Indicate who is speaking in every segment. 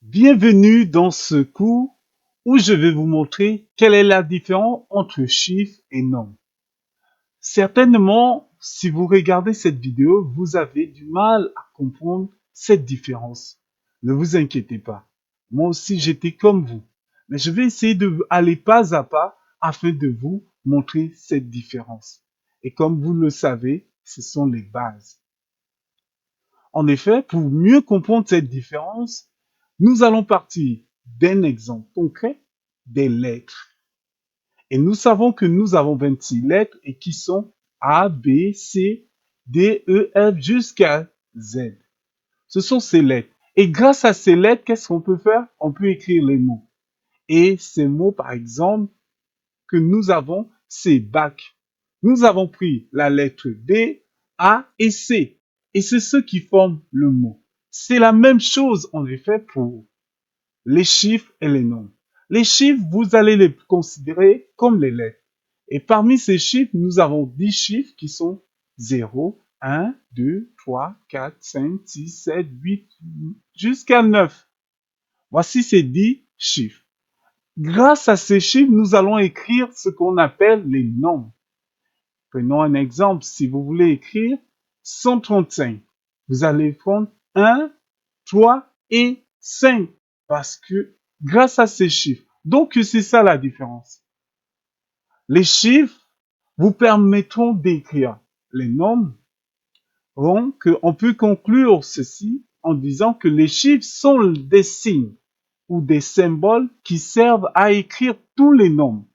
Speaker 1: Bienvenue dans ce cours où je vais vous montrer quelle est la différence entre chiffre et nombre. Certainement, si vous regardez cette vidéo, vous avez du mal à comprendre cette différence. Ne vous inquiétez pas. Moi aussi, j'étais comme vous. Mais je vais essayer d'aller pas à pas afin de vous montrer cette différence. Et comme vous le savez, ce sont les bases. En effet, pour mieux comprendre cette différence, nous allons partir d'un exemple concret des lettres. Et nous savons que nous avons 26 lettres et qui sont A, B, C, D, E, F jusqu'à Z. Ce sont ces lettres. Et grâce à ces lettres, qu'est-ce qu'on peut faire? On peut écrire les mots. Et ces mots, par exemple, que nous avons, c'est bac. Nous avons pris la lettre D, A et C. Et c'est ce qui forment le mot. C'est la même chose, en effet, pour les chiffres et les nombres. Les chiffres, vous allez les considérer comme les lettres. Et parmi ces chiffres, nous avons 10 chiffres qui sont 0, 1, 2, 3, 4, 5, 6, 7, 8, jusqu'à 9. Voici ces 10 chiffres. Grâce à ces chiffres, nous allons écrire ce qu'on appelle les nombres. Prenons un exemple. Si vous voulez écrire 135, vous allez prendre 1, 3 et 5 parce que grâce à ces chiffres. Donc, c'est ça la différence. Les chiffres vous permettront d'écrire les nombres. Donc, on peut conclure ceci en disant que les chiffres sont des signes ou des symboles qui servent à écrire tous les nombres.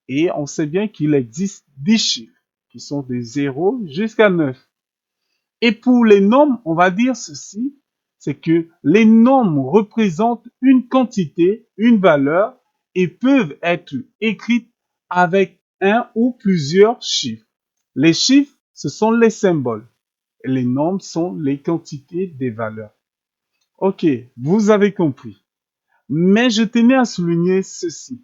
Speaker 1: Et on sait bien qu'il existe 10 chiffres qui sont de 0 jusqu'à 9. Et pour les nombres, on va dire ceci, c'est que les nombres représentent une quantité, une valeur et peuvent être écrites avec un ou plusieurs chiffres. Les chiffres, ce sont les symboles et les nombres sont les quantités des valeurs. Ok, vous avez compris. Mais je tenais à souligner ceci.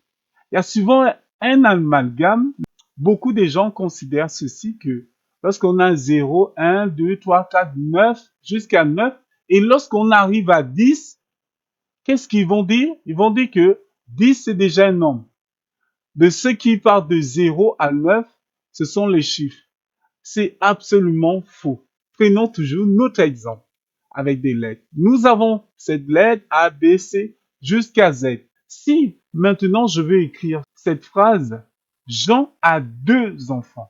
Speaker 1: Il y a souvent un amalgame. Beaucoup de gens considèrent ceci que lorsqu'on a 0, 1, 2, 3, 4, 9, jusqu'à 9, et lorsqu'on arrive à 10, qu'est-ce qu'ils vont dire? Ils vont dire que 10, c'est déjà un nombre. De ceux qui partent de 0 à 9, ce sont les chiffres. C'est absolument faux. Prenons toujours notre exemple avec des lettres. Nous avons cette lettre A, B, C jusqu'à Z. Si maintenant je veux écrire cette phrase, Jean a 2 enfants.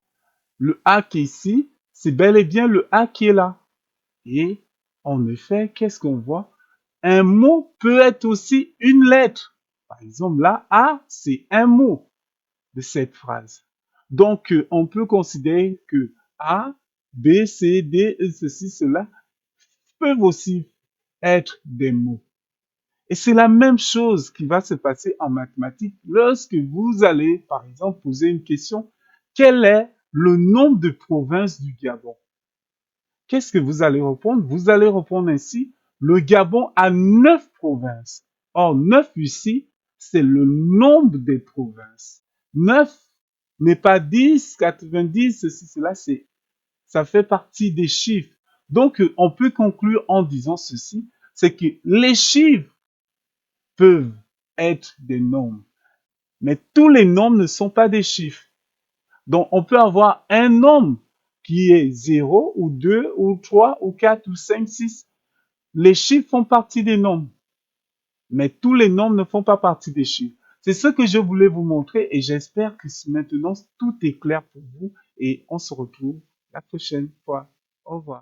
Speaker 1: Le A qui est ici, c'est bel et bien le A qui est là. Et en effet, qu'est-ce qu'on voit? Un mot peut être aussi une lettre. Par exemple, là, A, c'est un mot de cette phrase. Donc, on peut considérer que A, B, C, D, et ceci, cela peuvent aussi être des mots. Et c'est la même chose qui va se passer en mathématiques lorsque vous allez, par exemple, poser une question. Quel est le nombre de provinces du Gabon? Qu'est-ce que vous allez répondre? Vous allez répondre ainsi. Le Gabon a 9 provinces. Or, 9 ici, c'est le nombre des provinces. 9 n'est pas 10, 90, ceci, cela, ça fait partie des chiffres. Donc, on peut conclure en disant ceci, c'est que les chiffres peuvent être des nombres, mais tous les nombres ne sont pas des chiffres. Donc, on peut avoir un nombre qui est 0 ou 2 ou 3 ou 4 ou 5, 6. Les chiffres font partie des nombres, mais tous les nombres ne font pas partie des chiffres. C'est ce que je voulais vous montrer et j'espère que maintenant tout est clair pour vous et on se retrouve la prochaine fois. Au revoir.